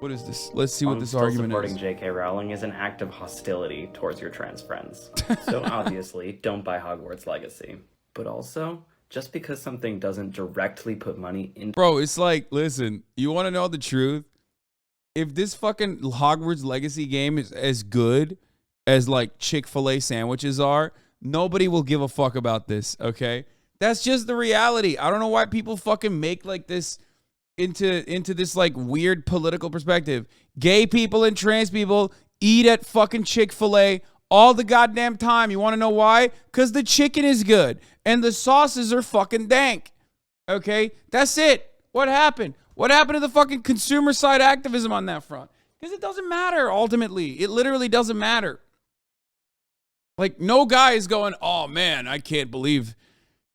What is this? Let's see what this argument supporting is. J.K. Rowling is an act of hostility towards your trans friends. So obviously, don't buy Hogwarts Legacy. But also, just because something doesn't directly put money into... Bro, it's like, listen, you want to know the truth? If this fucking Hogwarts Legacy game is as good as like Chick-fil-A sandwiches are, nobody will give a fuck about this, okay? That's just the reality. I don't know why people fucking make like this into this like weird political perspective. Gay people and trans people eat at fucking Chick-fil-A all the goddamn time. You want to know why? Because the chicken is good and the sauces are fucking dank. Okay? That's it. What happened? What happened to the fucking consumer side activism on that front? Because it doesn't matter ultimately. It literally doesn't matter. Like, no guy is going, oh man, I can't believe.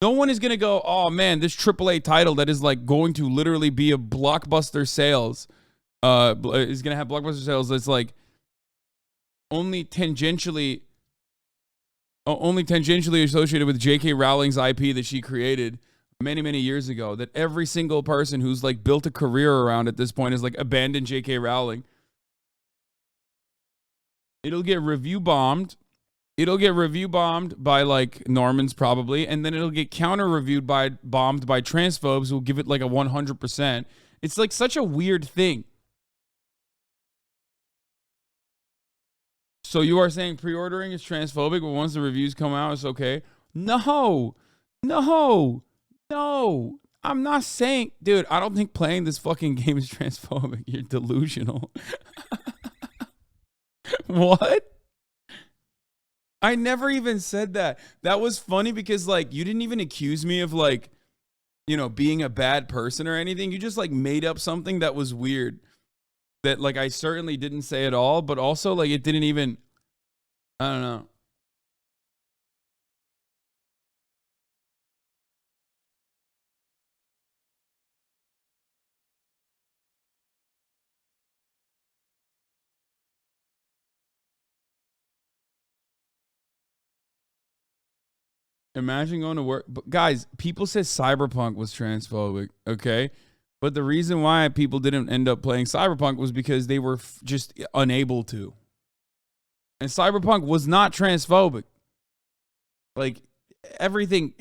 No one is going to go, oh man, this AAA title that is like going to literally be a blockbuster sales, is going to have blockbuster sales that's like only tangentially associated with J.K. Rowling's IP that she created many, many years ago, that every single person who's like built a career around at this point is like abandoned J.K. Rowling. It'll get review bombed. It'll get review bombed by like Normans probably, and then it'll get counter reviewed bombed by transphobes who'll give it like a 100%. It's like such a weird thing. So you are saying pre-ordering is transphobic, but once the reviews come out, it's okay? No. I'm not saying, dude, I don't think playing this fucking game is transphobic. You're delusional. What? I never even said that. That was funny because like you didn't even accuse me of like, you know, being a bad person or anything. You just like made up something that was weird. That like I certainly didn't say at all, but also like it didn't even, I don't know. Imagine going to work. But guys, people said Cyberpunk was transphobic, okay? But the reason why people didn't end up playing Cyberpunk was because they were just unable to. And Cyberpunk was not transphobic. Like, everything...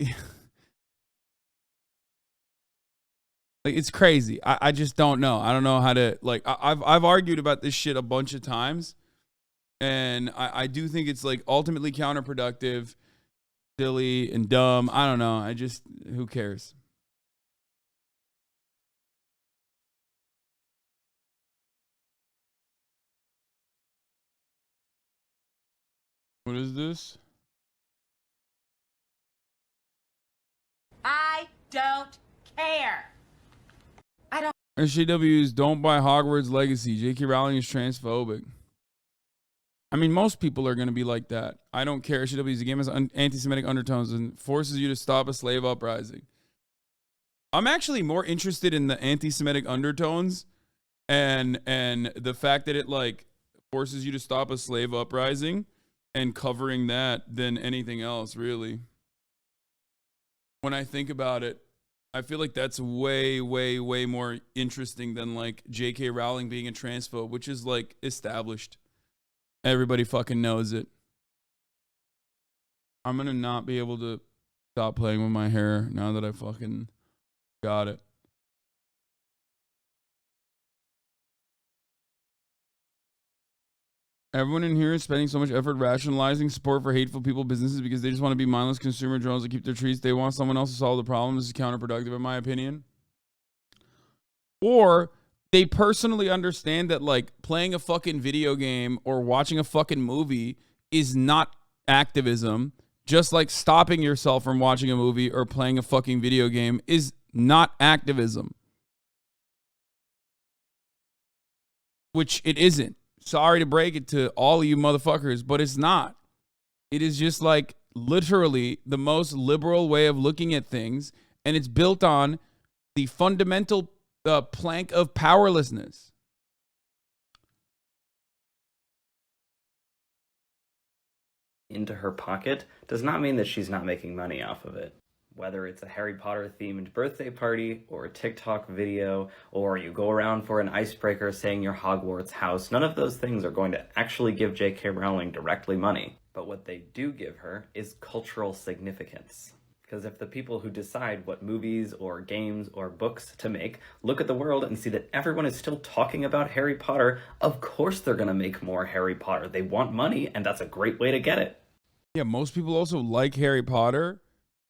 like, it's crazy. I just don't know. I don't know how to... Like, I've argued about this shit a bunch of times. And I do think it's, like, ultimately counterproductive, silly, and dumb. I don't know. Who cares? What is this? I don't care. I don't. SJWs don't buy Hogwarts Legacy. J.K. Rowling is transphobic. I mean, most people are going to be like that. I don't care. SJWs, the game has anti-Semitic undertones and forces you to stop a slave uprising. I'm actually more interested in the anti-Semitic undertones and the fact that it like forces you to stop a slave uprising and covering that than anything else, really. When I think about it, I feel like that's way, way, way more interesting than like J.K. Rowling being a transphobe, which is like established. Everybody fucking knows it. I'm gonna not be able to stop playing with my hair now that I fucking got it. Everyone in here is spending so much effort rationalizing support for hateful people businesses because they just want to be mindless consumer drones that keep their treats. They want someone else to solve the problem. This is counterproductive in my opinion. Or they personally understand that like playing a fucking video game or watching a fucking movie is not activism, just like stopping yourself from watching a movie or playing a fucking video game is not activism. Which it isn't. Sorry to break it to all of you motherfuckers, but it's not. It is just like literally the most liberal way of looking at things, and it's built on the fundamental plank of powerlessness. Into her pocket does not mean that she's not making money off of it. Whether it's a Harry Potter themed birthday party or a TikTok video, or you go around for an icebreaker saying your Hogwarts house, none of those things are going to actually give J.K. Rowling directly money. But what they do give her is cultural significance. Because if the people who decide what movies or games or books to make look at the world and see that everyone is still talking about Harry Potter, of course they're going to make more Harry Potter. They want money, and that's a great way to get it. Yeah, most people also like Harry Potter,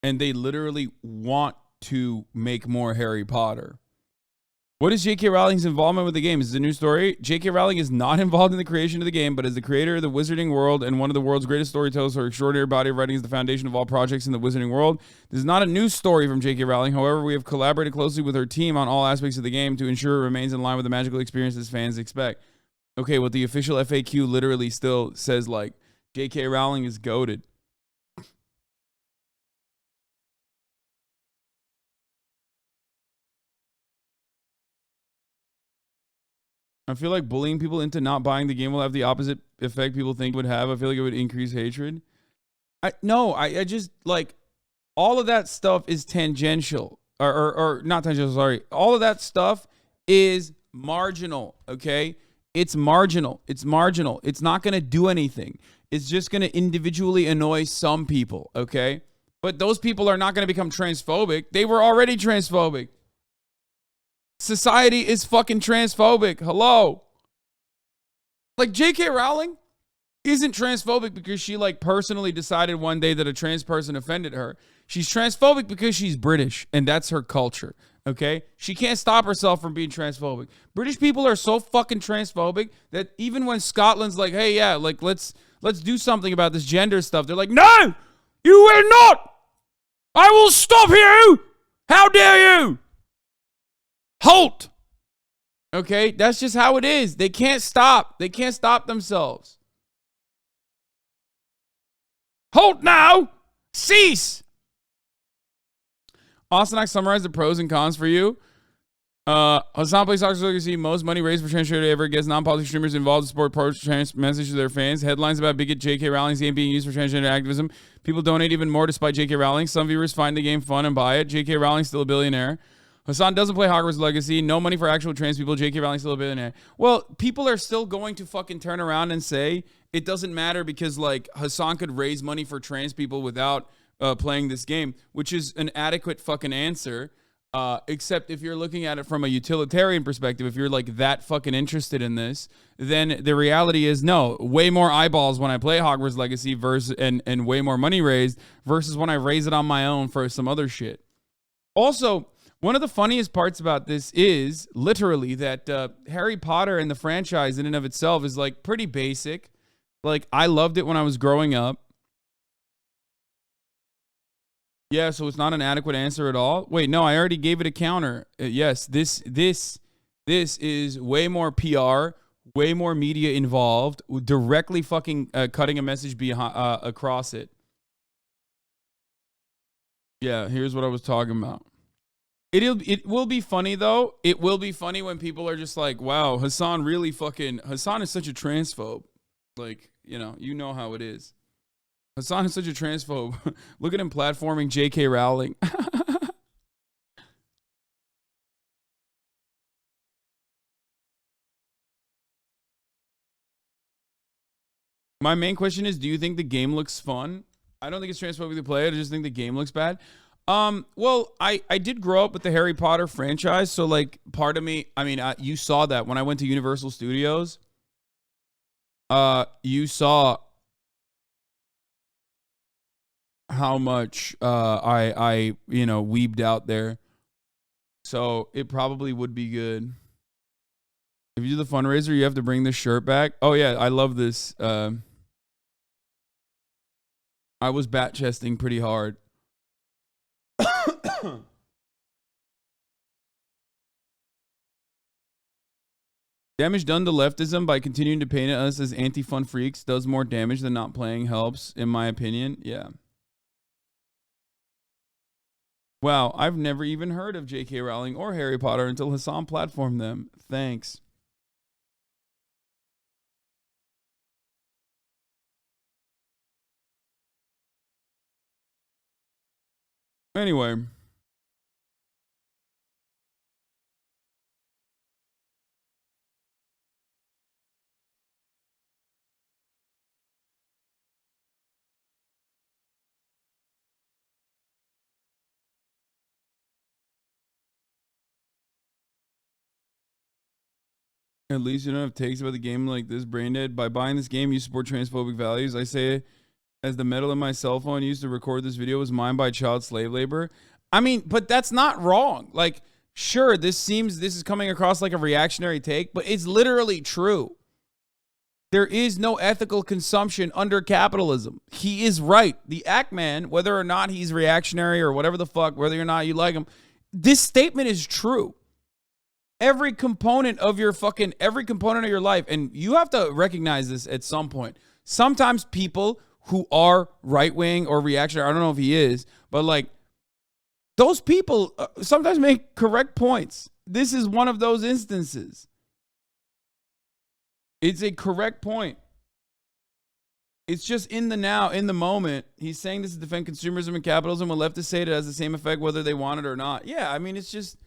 and they literally want to make more Harry Potter. What is J.K. Rowling's involvement with the game? Is it a new story? J.K. Rowling is not involved in the creation of the game, but as the creator of the wizarding world and one of the world's greatest storytellers, her extraordinary body of writing is the foundation of all projects in the wizarding world. This is not a new story from J.K. Rowling. However, we have collaborated closely with her team on all aspects of the game to ensure it remains in line with the magical experiences fans expect. Okay, well, the official FAQ literally still says, like, J.K. Rowling is goated. I feel like bullying people into not buying the game will have the opposite effect people think it would have. I feel like it would increase hatred. I just, like, all of that stuff is tangential. Or not tangential, sorry. All of that stuff is marginal, okay? It's marginal. It's marginal. It's not going to do anything. It's just going to individually annoy some people, okay? But those people are not going to become transphobic. They were already transphobic. Society is fucking transphobic. Hello. Like, J.K. Rowling isn't transphobic because she, like, personally decided one day that a trans person offended her. She's transphobic because she's British, and that's her culture, okay? She can't stop herself from being transphobic. British people are so fucking transphobic that even when Scotland's like, hey, yeah, like, let's do something about this gender stuff, they're like, no, you will not. I will stop you. How dare you? Halt. Okay, that's just how it is. They can't stop. They can't stop themselves. Halt now. Cease. Austin, I summarized the pros and cons for you. Hasan plays soccer so you see most money raised for trans charity ever gets non-politics streamers involved to support pro-trans message to their fans. Headlines about bigot J.K. Rowling's game being used for transgender activism. People donate even more despite J.K. Rowling. Some viewers find the game fun and buy it. J.K. Rowling's still a billionaire. Hasan doesn't play Hogwarts Legacy. No money for actual trans people. J.K. Rowling's still a billionaire. Well, people are still going to fucking turn around and say it doesn't matter because, like, Hasan could raise money for trans people without playing this game, which is an adequate fucking answer. Except if you're looking at it from a utilitarian perspective, if you're like that fucking interested in this, then the reality is no, way more eyeballs when I play Hogwarts Legacy versus and way more money raised versus when I raise it on my own for some other shit. Also, one of the funniest parts about this is literally that Harry Potter and the franchise in and of itself is like pretty basic. Like, I loved it when I was growing up. Yeah, so it's not an adequate answer at all. Wait, no, I already gave it a counter. Yes, this is way more PR, way more media involved, directly fucking cutting a message behind across it. Yeah, here's what I was talking about. It will be funny though. It will be funny when people are just like, "Wow, Hasan is such a transphobe." Like, you know how it is. Hasan is such a transphobe. Look at him platforming J.K. Rowling. My main question is, do you think the game looks fun? I don't think it's transphobic to play it. I just think the game looks bad. Well, I did grow up with the Harry Potter franchise, so like part of me, I mean, you saw that when I went to Universal Studios. You saw how much I weebed out there. So it probably would be good. If you do the fundraiser, you have to bring this shirt back. Oh yeah, I love this. I was bat chesting pretty hard. Damage done to leftism by continuing to paint us as anti-fun freaks does more damage than not playing helps, in my opinion. Yeah. Wow, I've never even heard of J.K. Rowling or Harry Potter until Hasan platformed them. Thanks. Anyway. At least you don't have takes about the game like this, brain dead. By buying this game, you support transphobic values. I say, as the metal in my cell phone used to record this video was mined by child slave labor. I mean, but that's not wrong. Like, sure, this is coming across like a reactionary take, but it's literally true. There is no ethical consumption under capitalism. He is right. The Ackman, whether or not he's reactionary or whatever the fuck, whether or not you like him, this statement is true. Every component of your life, and you have to recognize this at some point. Sometimes people who are right-wing or reactionary, I don't know if he is, but like those people sometimes make correct points. This is one of those instances. It's a correct point. It's just in the now, in the moment. He's saying this to defend consumerism and capitalism. When leftists say it has the same effect whether they want it or not. Yeah, I mean, it's just...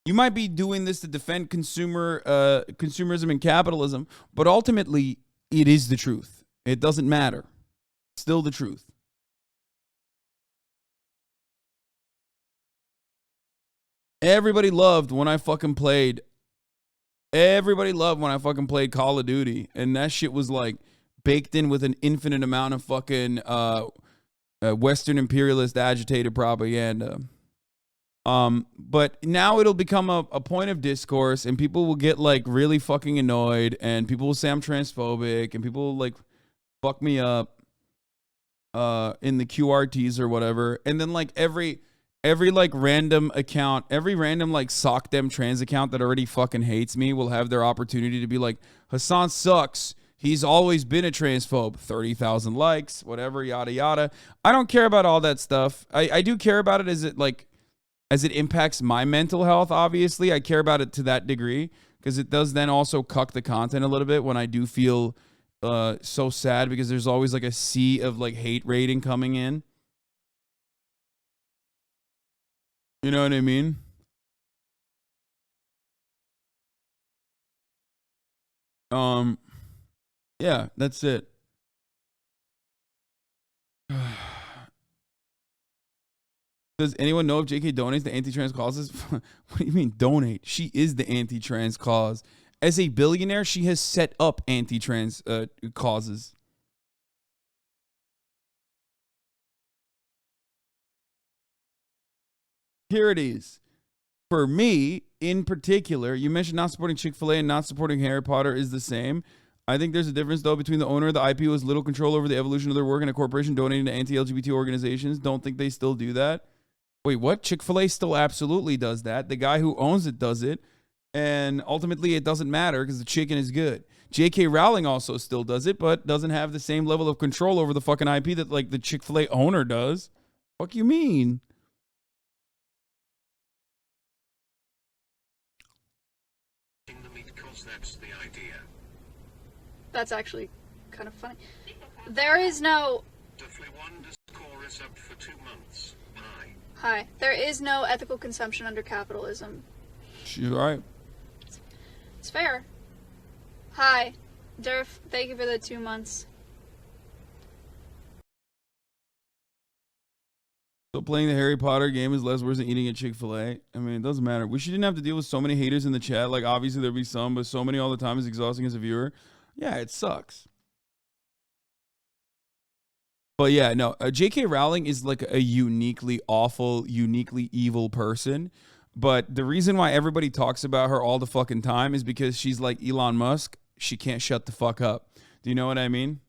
You might be doing this to defend consumerism and capitalism, but ultimately, it is the truth. It doesn't matter. Still the truth. Everybody loved when I fucking played. Everybody loved when I fucking played Call of Duty, and that shit was like baked in with an infinite amount of fucking Western imperialist agitated propaganda. But now it'll become a point of discourse, and people will get like really fucking annoyed, and people will say I'm transphobic, and people will like fuck me up in the QRTs or whatever. And then like every like random account, every random like sock them trans account that already fucking hates me will have their opportunity to be like, Hasan sucks. He's always been a transphobe. 30,000 likes, whatever, yada yada. I don't care about all that stuff. I do care about it as it impacts my mental health, obviously. I care about it to that degree because it does then also cuck the content a little bit when I do feel so sad because there's always like a sea of like hate rating coming in. You know what I mean? Yeah, that's it. Does anyone know if JK donates to anti-trans causes? What do you mean donate? She is the anti-trans cause. As a billionaire, she has set up anti-trans causes. Here it is. For me, in particular, you mentioned not supporting Chick-fil-A and not supporting Harry Potter is the same. I think there's a difference, though, between the owner of the IP who has little control over the evolution of their work and a corporation donating to anti-LGBT organizations. Don't think they still do that. Wait, what? Chick-fil-A still absolutely does that. The guy who owns it does it. And ultimately, it doesn't matter because the chicken is good. J.K. Rowling also still does it, but doesn't have the same level of control over the fucking IP that, like, the Chick-fil-A owner does. Fuck you mean? That's the idea. That's actually kind of funny. There is no... score is up for 2 months. Hi. There is no ethical consumption under capitalism. She's right. It's fair. Hi. Durf, thank you for the 2 months. So playing the Harry Potter game is less worse than eating at Chick-fil-A. I mean, it doesn't matter. We shouldn't have to deal with so many haters in the chat. Like, obviously there'll be some, but so many all the time is exhausting as a viewer. Yeah, it sucks. But yeah, no, J.K. Rowling is like a uniquely awful, uniquely evil person. But the reason why everybody talks about her all the fucking time is because she's like Elon Musk. She can't shut the fuck up. Do you know what I mean?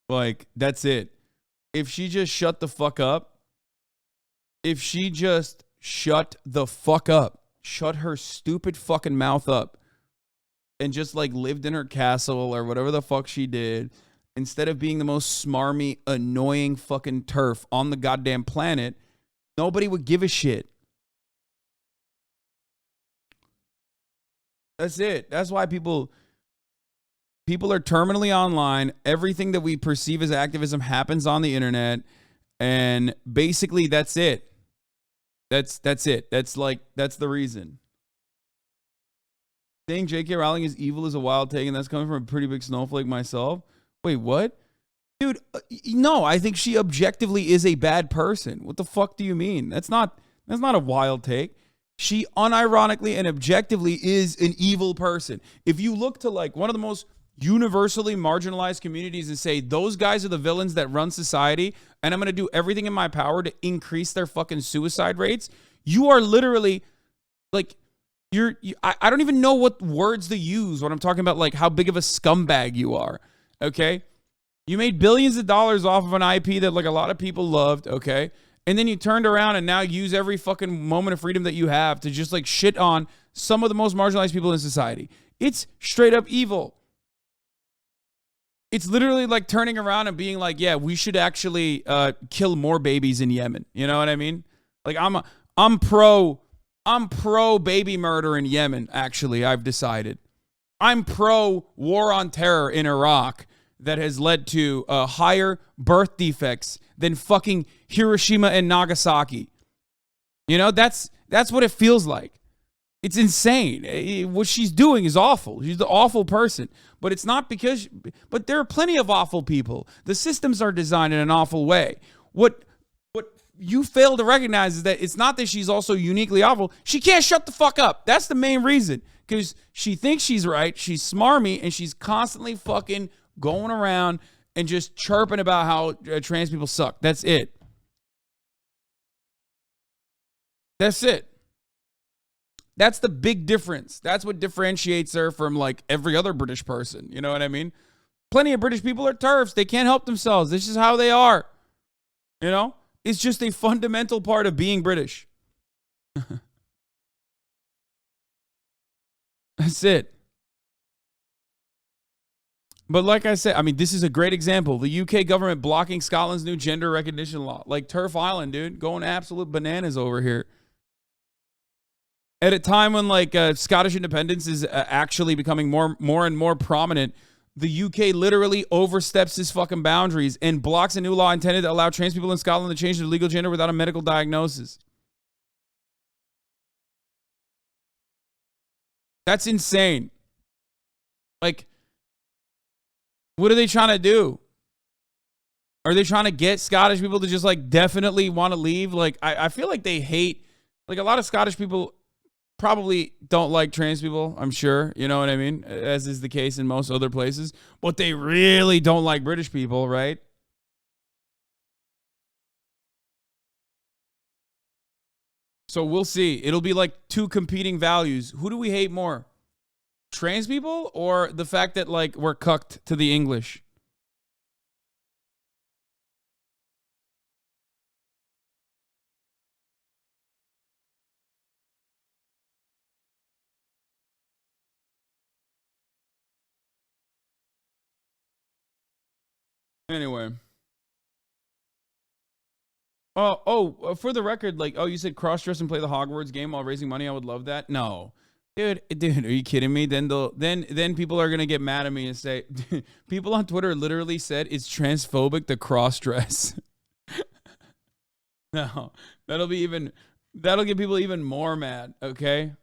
Like, that's it. If she just shut the fuck up, shut her stupid fucking mouth up, and just like lived in her castle or whatever the fuck she did, instead of being the most smarmy, annoying fucking turf on the goddamn planet, nobody would give a shit. That's it. That's why people People are terminally online. Everything that we perceive as activism happens on the internet. And basically, that's it. That's it. That's the reason. Saying J.K. Rowling is evil is a wild take, and that's coming from a pretty big snowflake myself. Wait, what? Dude, no, I think she objectively is a bad person. What the fuck do you mean? That's not a wild take. She unironically and objectively is an evil person. If you look to like one of the most universally marginalized communities and say those guys are the villains that run society, and I'm going to do everything in my power to increase their fucking suicide rates, you are literally like, I don't even know what words to use when I'm talking about like how big of a scumbag you are. Okay. You made billions of dollars off of an IP that like a lot of people loved. Okay. And then you turned around and now use every fucking moment of freedom that you have to just like shit on some of the most marginalized people in society. It's straight up evil. It's literally like turning around and being like, yeah, we should actually kill more babies in Yemen. You know what I mean? Like I'm pro baby murder in Yemen, actually, I've decided. I'm pro war on terror in Iraq that has led to higher birth defects than fucking Hiroshima and Nagasaki. You know, that's what it feels like. It's insane. What she's doing is awful. She's the awful person. But it's not because... But there are plenty of awful people. The systems are designed in an awful way. What you fail to recognize is that it's not that she's also uniquely awful. She can't shut the fuck up. That's the main reason. Because she thinks she's right. She's smarmy. And she's constantly fucking going around and just chirping about how trans people suck. That's it. That's it. That's the big difference. That's what differentiates her from like every other British person. You know what I mean? Plenty of British people are TERFs. They can't help themselves. This is how they are. You know? It's just a fundamental part of being British. That's it. But like I said, I mean, this is a great example. The UK government blocking Scotland's new gender recognition law. Like TERF Island, dude. Going absolute bananas over here. At a time when like Scottish independence is actually becoming more and more prominent, the UK literally oversteps its fucking boundaries and blocks a new law intended to allow trans people in Scotland to change their legal gender without a medical diagnosis. That's insane. Like, what are they trying to do? Are they trying to get Scottish people to just like definitely want to leave? Like, I feel like they hate, like a lot of Scottish people probably don't like trans people, I'm sure. You know what I mean? As is the case in most other places. But they really don't like British people, right? So we'll see. It'll be like two competing values. Who do we hate more? Trans people or the fact that like we're cucked to the English? Anyway. For the record, like, you said cross-dress and play the Hogwarts game while raising money. I would love that. No, dude, are you kidding me? Then people are gonna get mad at me and say, people on Twitter literally said it's transphobic to cross-dress. No, that'll get people even more mad. Okay.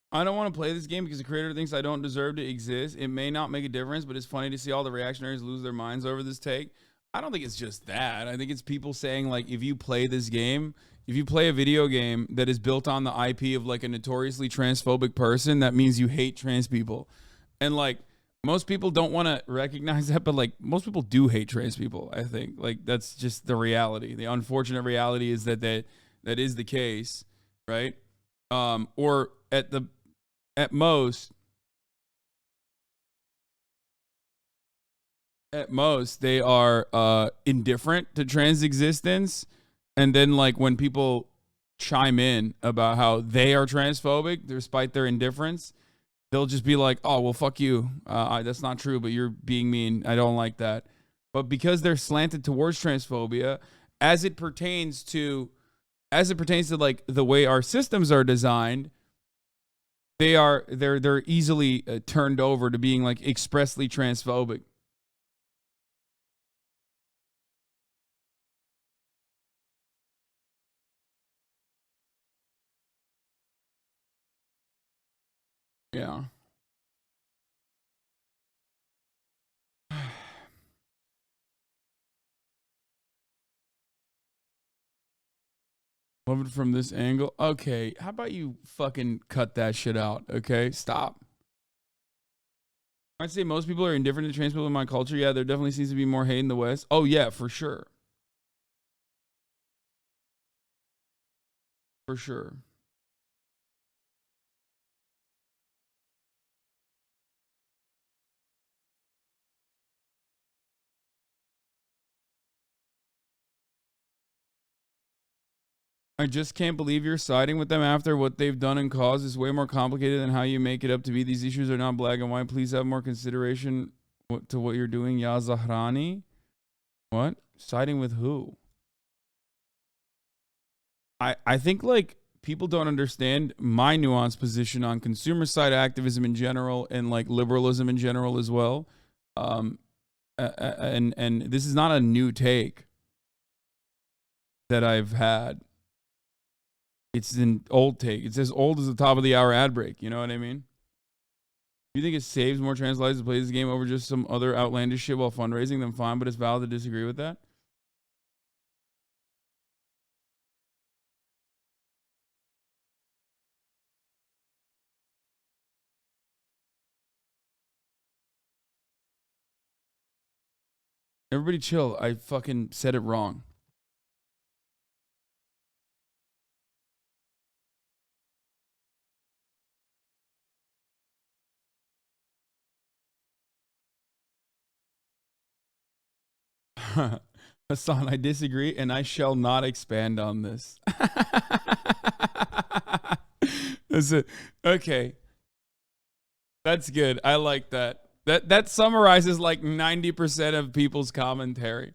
I don't want to play this game because the creator thinks I don't deserve to exist. It may not make a difference, but it's funny to see all the reactionaries lose their minds over this take. I don't think it's just that. I think it's people saying, like, if you play this game, if you play a video game that is built on the IP of, like, a notoriously transphobic person, that means you hate trans people. And, like, most people don't want to recognize that, but, like, most people do hate trans people, I think. Like, that's just the reality. The unfortunate reality is that that is the case, right? Or at most, At most, they are indifferent to trans existence. And then, like, when people chime in about how they are transphobic, despite their indifference, they'll just be like, oh, well, fuck you. That's not true, but you're being mean. I don't like that. But because they're slanted towards transphobia, as it pertains to like the way our systems are designed, they're easily turned over to being like expressly transphobic. Yeah. Love it from this angle. Okay, how about you fucking cut that shit out, okay? Stop. I'd say most people are indifferent to trans people in my culture. Yeah, there definitely seems to be more hate in the West. Oh, yeah, for sure. For sure. I just can't believe you're siding with them after what they've done and caused is way more complicated than how you make it up to be. These issues are not black and white. Please have more consideration to what you're doing. Ya Zahrani? What? Siding with who? I think, like, people don't understand my nuanced position on consumer side activism in general and, like, liberalism in general as well. And this is not a new take that I've had. It's an old take. It's as old as the top of the hour ad break. You know what I mean? You think it saves more trans lives to play this game over just some other outlandish shit while fundraising? Then fine, but it's valid to disagree with that. Everybody chill. I fucking said it wrong. Hasan, I disagree, and I shall not expand on this. That's it. Okay. That's good. I like that. That summarizes like 90% of people's commentary.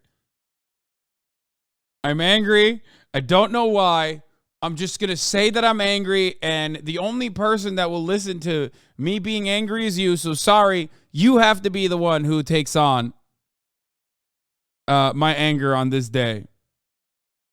I'm angry. I don't know why. I'm just going to say that I'm angry, and the only person that will listen to me being angry is you, so sorry. You have to be the one who takes on my anger on this day.